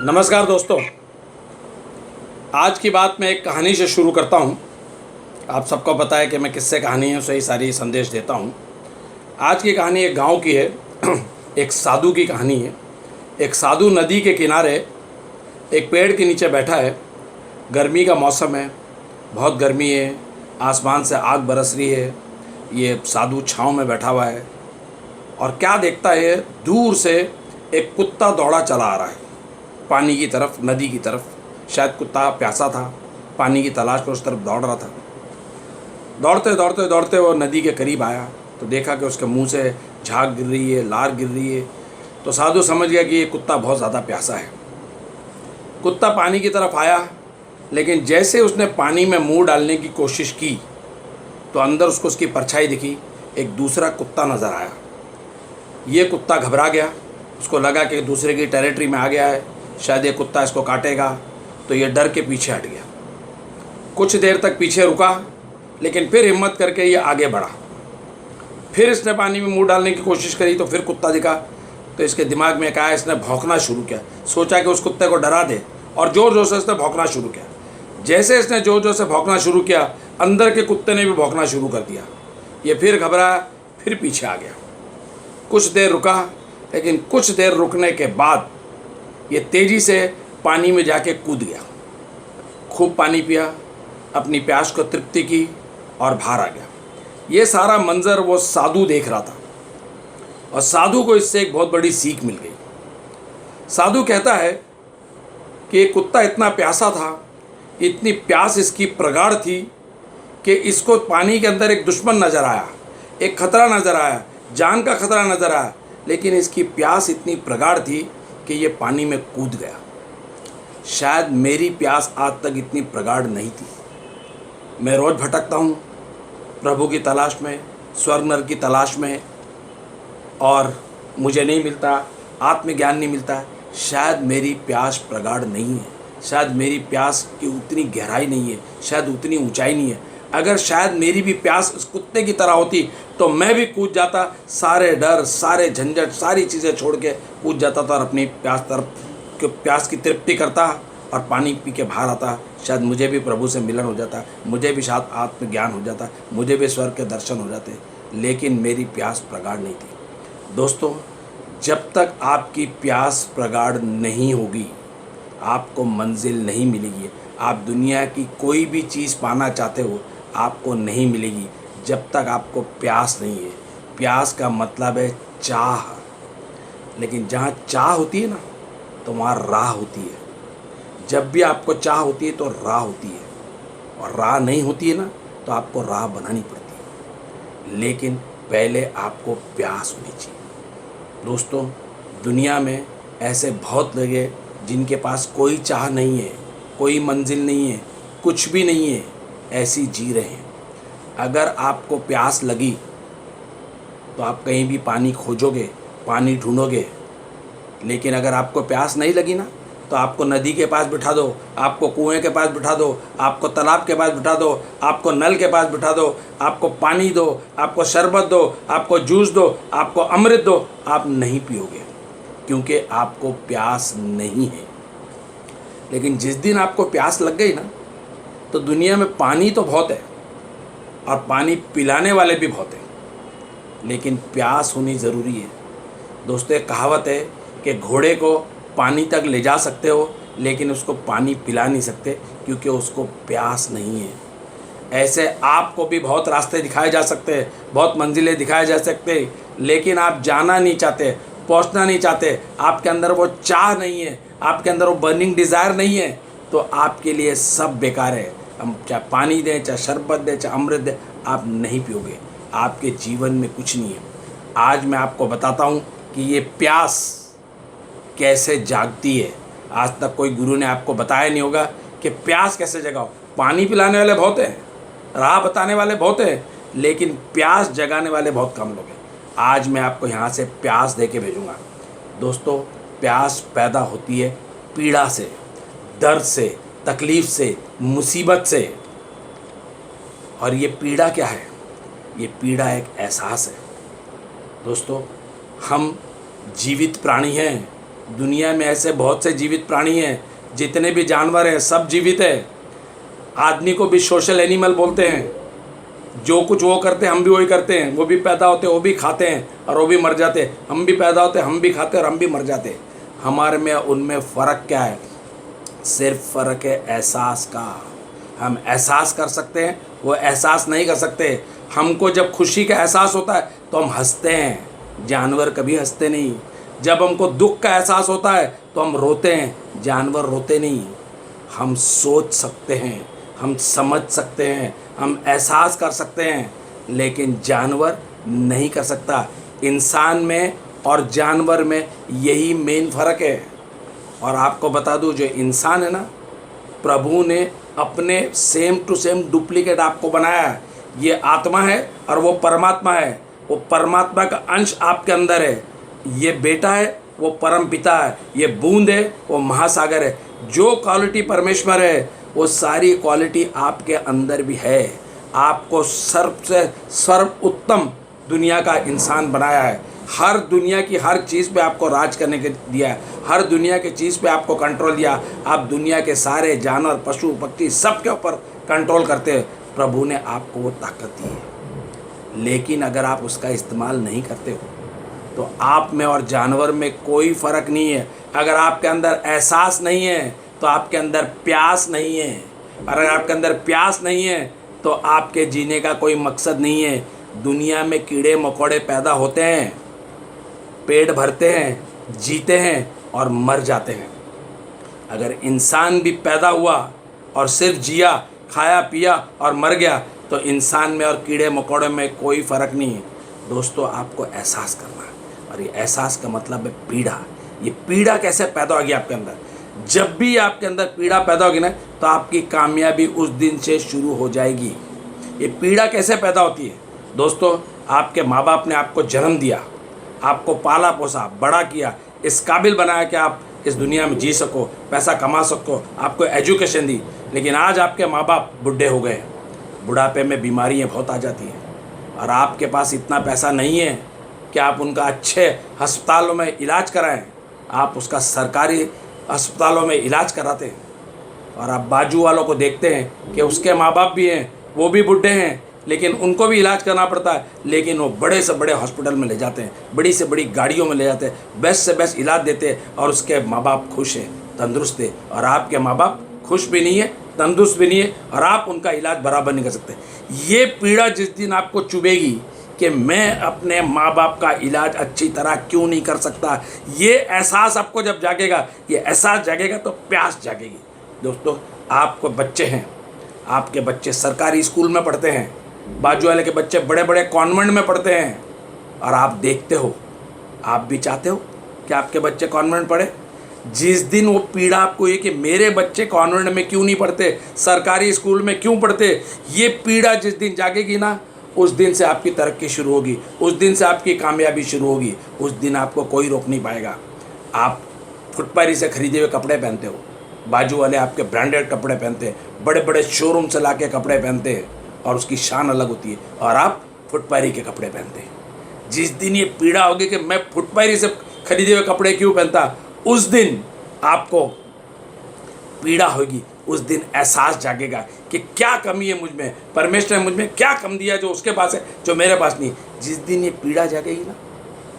नमस्कार दोस्तों। आज की बात मैं एक कहानी से शुरू करता हूँ। आप सबको पता है कि मैं किससे कहानियों से ही सारी संदेश देता हूँ। आज की कहानी एक गांव की है। एक साधु की कहानी है। एक साधु नदी के किनारे एक पेड़ के नीचे बैठा है। गर्मी का मौसम है, बहुत गर्मी है, आसमान से आग बरस रही है। ये साधु छाँव में बैठा हुआ है और क्या देखता है, दूर से एक कुत्ता दौड़ा चला आ रहा है पानी की तरफ, नदी की तरफ। शायद कुत्ता प्यासा था, पानी की तलाश में उस तरफ दौड़ रहा था। दौड़ते दौड़ते दौड़ते वो नदी के करीब आया तो देखा कि उसके मुंह से झाग गिर रही है, लार गिर रही है। तो साधु समझ गया कि ये कुत्ता बहुत ज़्यादा प्यासा है। कुत्ता पानी की तरफ आया, लेकिन जैसे उसने पानी में मुंह डालने की कोशिश की तो अंदर उसको उसकी परछाई दिखी। एक दूसरा कुत्ता नज़र आया। ये कुत्ता घबरा गया, उसको लगा कि दूसरे की टेरिटरी में आ गया है, शायद ये कुत्ता इसको काटेगा। तो ये डर के पीछे हट गया। कुछ देर तक पीछे रुका, लेकिन फिर हिम्मत करके ये आगे बढ़ा। फिर इसने पानी में मुंह डालने की कोशिश करी तो फिर कुत्ता दिखा। तो इसके दिमाग में कहा, इसने भौंकना शुरू किया। सोचा कि उस कुत्ते को डरा दे और ज़ोर ज़ोर से इसने भौंकना शुरू किया। जैसे इसने ज़ोर ज़ोर से भौंकना शुरू किया, अंदर के कुत्ते ने भी भौंकना शुरू कर दिया। ये फिर घबराया, फिर पीछे आ गया। कुछ देर रुका, लेकिन कुछ देर रुकने के बाद ये तेज़ी से पानी में जाके कूद गया। खूब पानी पिया, अपनी प्यास को तृप्ति की और बाहर आ गया। ये सारा मंजर वो साधु देख रहा था और साधु को इससे एक बहुत बड़ी सीख मिल गई। साधु कहता है कि ये कुत्ता इतना प्यासा था, इतनी प्यास इसकी प्रगाढ़ थी कि इसको पानी के अंदर एक दुश्मन नज़र आया, एक खतरा नज़र आया, जान का खतरा नज़र आया, लेकिन इसकी प्यास इतनी प्रगाढ़ थी कि ये पानी में कूद गया। शायद मेरी प्यास आज तक इतनी प्रगाढ़ नहीं थी। मैं रोज़ भटकता हूँ प्रभु की तलाश में, स्वर्ग नर की तलाश में, और मुझे नहीं मिलता, आत्मज्ञान नहीं मिलता। शायद मेरी प्यास प्रगाढ़ नहीं है, शायद मेरी प्यास की उतनी गहराई नहीं है, शायद उतनी ऊंचाई नहीं है। अगर शायद मेरी भी प्यास उस कुत्ते की तरह होती तो मैं भी कूद जाता, सारे डर, सारे झंझट, सारी चीज़ें छोड़ के कूद जाता था और अपनी प्यास की तृप्ति करता और पानी पी के बाहर आता। शायद मुझे भी प्रभु से मिलन हो जाता, मुझे भी शायद आत्मज्ञान हो जाता, मुझे भी स्वर्ग के दर्शन हो जाते। लेकिन मेरी प्यास प्रगाढ़ नहीं थी। दोस्तों, जब तक आपकी प्यास प्रगाढ़ नहीं होगी, आपको मंजिल नहीं मिलेगी। आप दुनिया की कोई भी चीज़ पाना चाहते हो, आपको नहीं मिलेगी जब तक आपको प्यास नहीं है। प्यास का मतलब है चाह। लेकिन जहाँ चाह होती है ना, तो वहाँ राह होती है। जब भी आपको चाह होती है तो राह होती है, और राह नहीं होती है ना, तो आपको राह बनानी पड़ती है। लेकिन पहले आपको प्यास होनी चाहिए। दोस्तों, दुनिया में ऐसे बहुत लोग हैं जिनके पास कोई चाह नहीं है, कोई मंजिल नहीं है, कुछ भी नहीं है, ऐसी जी रहे हैं। अगर आपको प्यास लगी तो आप कहीं भी पानी खोजोगे, पानी ढूंढोगे। लेकिन अगर आपको प्यास नहीं लगी ना, तो आपको नदी के पास बिठा दो, आपको कुएं के पास बिठा दो, आपको तालाब के पास बिठा दो, आपको नल के पास बिठा दो, आपको पानी दो, आपको शरबत दो, आपको जूस दो, आपको अमृत दो, आप नहीं पियोगे, क्योंकि आपको प्यास नहीं है। लेकिन जिस दिन आपको प्यास लग गई ना, तो दुनिया में पानी तो बहुत है और पानी पिलाने वाले भी बहुत हैं, लेकिन प्यास होनी ज़रूरी है। दोस्तों, एक कहावत है कि घोड़े को पानी तक ले जा सकते हो, लेकिन उसको पानी पिला नहीं सकते, क्योंकि उसको प्यास नहीं है। ऐसे आपको भी बहुत रास्ते दिखाए जा सकते हैं, बहुत मंजिलें दिखाए जा सकते हैं, लेकिन आप जाना नहीं चाहते, पहुंचना नहीं चाहते, आपके अंदर वो चाह नहीं है, आपके अंदर वो बर्निंग डिज़ायर नहीं है, तो आपके लिए सब बेकार है। हम चाहे पानी दें, चाहे शरबत दें, चाहे अमृत दें, आप नहीं पियोगे। आपके जीवन में कुछ नहीं है। आज मैं आपको बताता हूँ कि ये प्यास कैसे जागती है। आज तक कोई गुरु ने आपको बताया नहीं होगा कि प्यास कैसे जगाओ। पानी पिलाने वाले बहुत हैं, राह बताने वाले बहुत हैं, लेकिन प्यास जगाने वाले बहुत कम लोग हैं। आज मैं आपको यहाँ से प्यास दे के भेजूँगा। दोस्तों, प्यास पैदा होती है पीड़ा से, दर्द से, तकलीफ़ से, मुसीबत से। और ये पीड़ा क्या है? ये पीड़ा एक एहसास है। दोस्तों, हम जीवित प्राणी हैं, दुनिया में ऐसे बहुत से जीवित प्राणी हैं, जितने भी जानवर हैं सब जीवित है। आदमी को भी सोशल एनिमल बोलते हैं। जो कुछ वो करते हैं हम भी वही करते हैं। वो भी पैदा होते हैं, वो भी खाते हैं और वो भी मर जाते हैं। हम भी पैदा होते हैं, हम भी खाते हैं और हम भी मर जाते हैं। हमारे में उनमें फ़र्क क्या है? सिर्फ फ़र्क है एहसास का। हम एहसास कर सकते हैं, वो एहसास नहीं कर सकते। हमको जब खुशी का एहसास होता है तो हम हंसते हैं, जानवर कभी हंसते नहीं। जब हमको दुख का एहसास होता है तो हम रोते हैं, जानवर रोते नहीं। हम सोच सकते हैं, हम समझ सकते हैं, हम एहसास कर सकते हैं, लेकिन जानवर नहीं कर सकता। इंसान में और जानवर में यही मेन फ़र्क है। और आपको बता दूं, जो इंसान है ना, प्रभु ने अपने सेम टू सेम डुप्लीकेट आपको बनाया है। ये आत्मा है और वो परमात्मा है। वो परमात्मा का अंश आपके अंदर है। ये बेटा है, वो परम पिता है। ये बूंद है, वो महासागर है। जो क्वालिटी परमेश्वर है वो सारी क्वालिटी आपके अंदर भी है। आपको सर्व से सर्व उत्तम दुनिया का इंसान बनाया है। हर दुनिया की हर चीज़ पे आपको राज करने के दिया है। हर दुनिया की चीज़ पे आपको कंट्रोल दिया। आप दुनिया के सारे जानवर, पशु, पक्षी सब के ऊपर कंट्रोल करते हैं। प्रभु ने आपको वो ताकत दी है, लेकिन अगर आप उसका इस्तेमाल नहीं करते हो तो आप में और जानवर में कोई फ़र्क नहीं है। अगर आपके अंदर एहसास नहीं है तो आपके अंदर प्यास नहीं है। और अगर आपके अंदर प्यास नहीं है तो आपके जीने का कोई मकसद नहीं है। दुनिया में कीड़े मकोड़े पैदा होते हैं, पेट भरते हैं, जीते हैं और मर जाते हैं। अगर इंसान भी पैदा हुआ और सिर्फ जिया, खाया पिया और मर गया तो इंसान में और कीड़े मकोड़े में कोई फ़र्क नहीं है। दोस्तों, आपको एहसास करना है, और ये एहसास का मतलब है पीड़ा। ये पीड़ा कैसे पैदा होगी आपके अंदर? जब भी आपके अंदर पीड़ा पैदा होगी ना, तो आपकी कामयाबी उस दिन से शुरू हो जाएगी। ये पीड़ा कैसे पैदा होती है? दोस्तों, आपके माँ बाप ने आपको जन्म दिया, आपको पाला पोसा, बड़ा किया, इस काबिल बनाया कि आप इस दुनिया में जी सको, पैसा कमा सको, आपको एजुकेशन दी। लेकिन आज आपके माँ बाप बुढ़े हो गए, बुढ़ापे में बीमारियाँ बहुत आ जाती हैं, और आपके पास इतना पैसा नहीं है कि आप उनका अच्छे अस्पतालों में इलाज कराएं। आप उसका सरकारी अस्पतालों में इलाज कराते हैं, और आप बाजू वालों को देखते हैं कि उसके माँ बाप भी हैं, वो भी बुढ़े हैं, लेकिन उनको भी इलाज करना पड़ता है। लेकिन वो बड़े से बड़े हॉस्पिटल में ले जाते हैं, बड़ी से बड़ी गाड़ियों में ले जाते हैं, बेस्ट से बेस्ट इलाज देते हैं, और उसके माँ बाप खुश हैं, तंदुरुस्त है। और आपके माँ बाप खुश भी नहीं है, तंदुरुस्त भी नहीं है, और आप उनका इलाज बराबर नहीं कर सकते। ये पीड़ा जिस दिन आपको चुभेगी कि मैं अपने माँ बाप का इलाज अच्छी तरह क्यों नहीं कर सकता, ये एहसास आपको जब जागेगा, ये एहसास जागेगा तो प्यास जागेगी। दोस्तों, आपको बच्चे हैं, आपके बच्चे सरकारी स्कूल में पढ़ते हैं, बाजू वाले के बच्चे बड़े बड़े कॉन्वेंट में पढ़ते हैं, और आप देखते हो, आप भी चाहते हो कि आपके बच्चे कॉन्वेंट पढ़े। जिस दिन वो पीड़ा आपको ये कि मेरे बच्चे कॉन्वेंट में क्यों नहीं पढ़ते, सरकारी स्कूल में क्यों पढ़ते, ये पीड़ा जिस दिन जागेगी ना, उस दिन से आपकी तरक्की शुरू होगी, उस दिन से आपकी कामयाबी शुरू होगी। उस दिन आपको कोई रोक नहीं पाएगा। आप फुटपारी से खरीदे हुए कपड़े पहनते हो, बाजू वाले आपके ब्रांडेड कपड़े पहनते हैं, बड़े बड़े शोरूम से लाके कपड़े पहनते हैं, और उसकी शान अलग होती है, और आप फुटपारी के कपड़े पहनते हैं। जिस दिन ये पीड़ा होगी कि मैं फुटपारी से खरीदे हुए कपड़े क्यों पहनता, उस दिन आपको पीड़ा होगी। उस दिन एहसास जागेगा कि क्या कमी है मुझ में, परमेश्वर ने मुझ में क्या कम दिया जो उसके पास है, जो मेरे पास नहीं। जिस दिन ये पीड़ा जागेगी ना,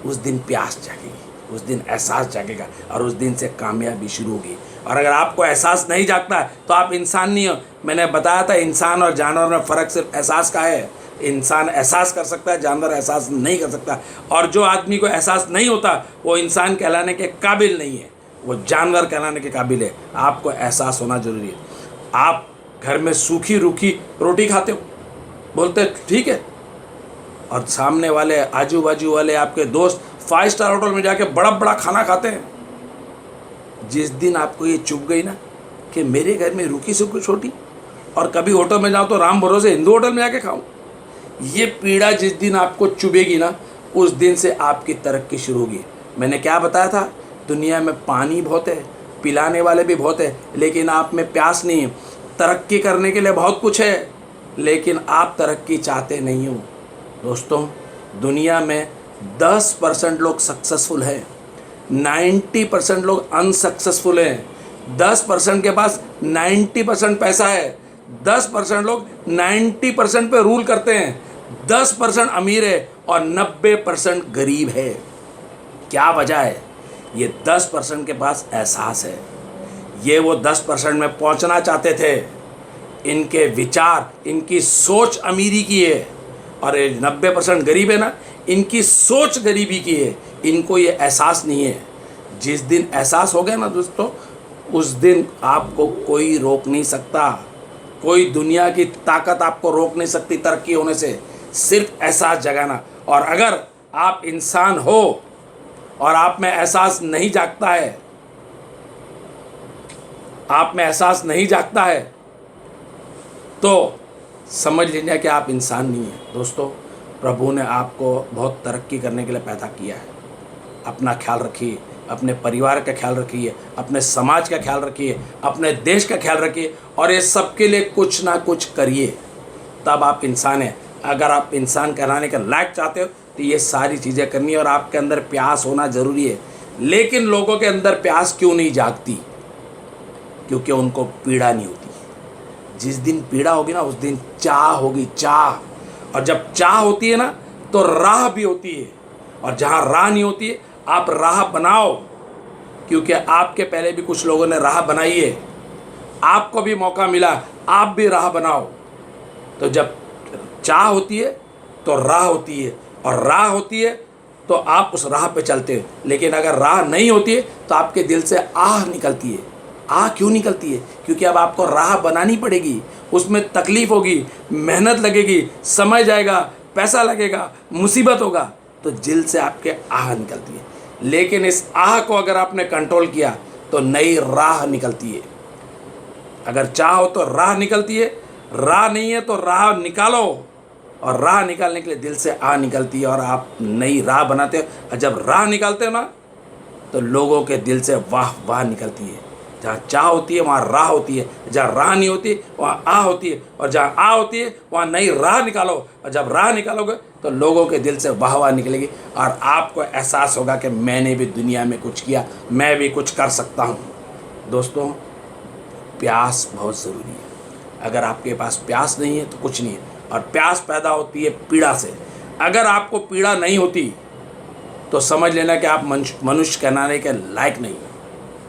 उस दिन प्यास जागेगी, उस दिन एहसास जागेगा, और उस दिन से कामयाबी शुरू होगी। और अगर आपको एहसास नहीं जागता है तो आप इंसान नहीं हो। मैंने बताया था, इंसान और जानवर में फ़र्क सिर्फ एहसास का है। इंसान एहसास कर सकता है, जानवर एहसास नहीं कर सकता। और जो आदमी को एहसास नहीं होता वो इंसान कहलाने के काबिल नहीं है, वो जानवर कहलाने के काबिल है। आपको एहसास होना जरूरी है। आप घर में सूखी रूखी रोटी खाते हो, बोलते ठीक है, और सामने वाले आजू बाजू वाले आपके दोस्त 5 स्टार होटल में जाके बड़ा बड़ा खाना खाते हैं। जिस दिन आपको ये चुभ गई ना कि मेरे घर में रूखी सूखी छोटी, और कभी होटल में जाऊँ तो राम भरोसे हिंदू होटल में जाके खाऊं, ये पीड़ा जिस दिन आपको चुभेगी ना, उस दिन से आपकी तरक्की शुरू होगी। मैंने क्या बताया था, दुनिया में पानी बहुत है, पिलाने वाले भी बहुत है, लेकिन आप में प्यास नहीं है। तरक्की करने के लिए बहुत कुछ है, लेकिन आप तरक्की चाहते नहीं हो। दोस्तों, दुनिया में 10% लोग सक्सेसफुल हैं, 90% लोग अनसक्सेसफुल हैं। 10% के पास 90% पैसा है। 10% लोग 90% पे रूल करते हैं। 10% अमीर है और 90% गरीब है। क्या वजह है? ये 10% के पास एहसास है। ये वो 10% में पहुंचना चाहते थे। इनके विचार, इनकी सोच अमीरी की है। और ये 90% गरीब है ना, इनकी सोच गरीबी की है। इनको ये एहसास नहीं है। जिस दिन एहसास हो गया ना दोस्तों, उस दिन आपको कोई रोक नहीं सकता। कोई दुनिया की ताकत आपको रोक नहीं सकती तरक्की होने से। सिर्फ एहसास जगाना। और अगर आप इंसान हो और आप में एहसास नहीं जागता है, आप में एहसास नहीं जागता है, तो समझ लीजिए कि आप इंसान नहीं हैं। दोस्तों, प्रभु ने आपको बहुत तरक्की करने के लिए पैदा किया है। अपना ख्याल रखिए, अपने परिवार का ख्याल रखिए, अपने समाज का ख्याल रखिए, अपने देश का ख्याल रखिए और ये सबके लिए कुछ ना कुछ करिए, तब आप इंसान हैं। अगर आप इंसान कहलाने के लायक चाहते हो तो ये सारी चीज़ें करनी है और आपके अंदर प्यास होना ज़रूरी है। लेकिन लोगों के अंदर प्यास क्यों नहीं जागती? क्योंकि उनको पीड़ा नहीं होती। जिस दिन पीड़ा होगी ना, उस दिन चाह होगी, चाह। और जब चाह होती है ना, तो राह भी होती है। और जहाँ राह नहीं होती है, आप राह बनाओ। क्योंकि आपके पहले भी कुछ लोगों ने राह बनाई है। आपको भी मौका मिला, आप भी राह बनाओ। तो जब चाह होती है तो राह होती है, और राह होती है तो आप उस राह पे चलते हो। लेकिन अगर राह नहीं होती है तो आपके दिल से आह निकलती है। आह क्यों निकलती है? क्योंकि अब आपको राह बनानी पड़ेगी। उसमें तकलीफ होगी, मेहनत लगेगी, समय जाएगा, पैसा लगेगा, मुसीबत होगा, तो दिल से आपके आह निकलती है। लेकिन इस आह को अगर आपने कंट्रोल किया तो नई राह निकलती है। अगर चाहो तो राह निकलती है, राह नहीं है तो राह निकालो। और राह निकालने के लिए दिल से आह निकलती है और आप नई राह बनाते हो। और जब राह निकालते हो ना, तो लोगों के दिल से वाह वाह निकलती है। जहाँ चाह होती है वहाँ राह होती है, जहाँ राह नहीं होती वहाँ आह होती है, और जहाँ आह होती है वहाँ नई राह निकालो। और जब राह निकालोगे तो लोगों के दिल से वाह वाह निकलेगी और आपको एहसास होगा कि मैंने भी दुनिया में कुछ किया, मैं भी कुछ कर सकता हूँ। दोस्तों, प्यास बहुत ज़रूरी है। अगर आपके पास प्यास नहीं है तो कुछ नहीं है। और प्यास पैदा होती है पीड़ा से। अगर आपको पीड़ा नहीं होती तो समझ लेना कि आप मनुष्य कहलाने के लायक नहीं।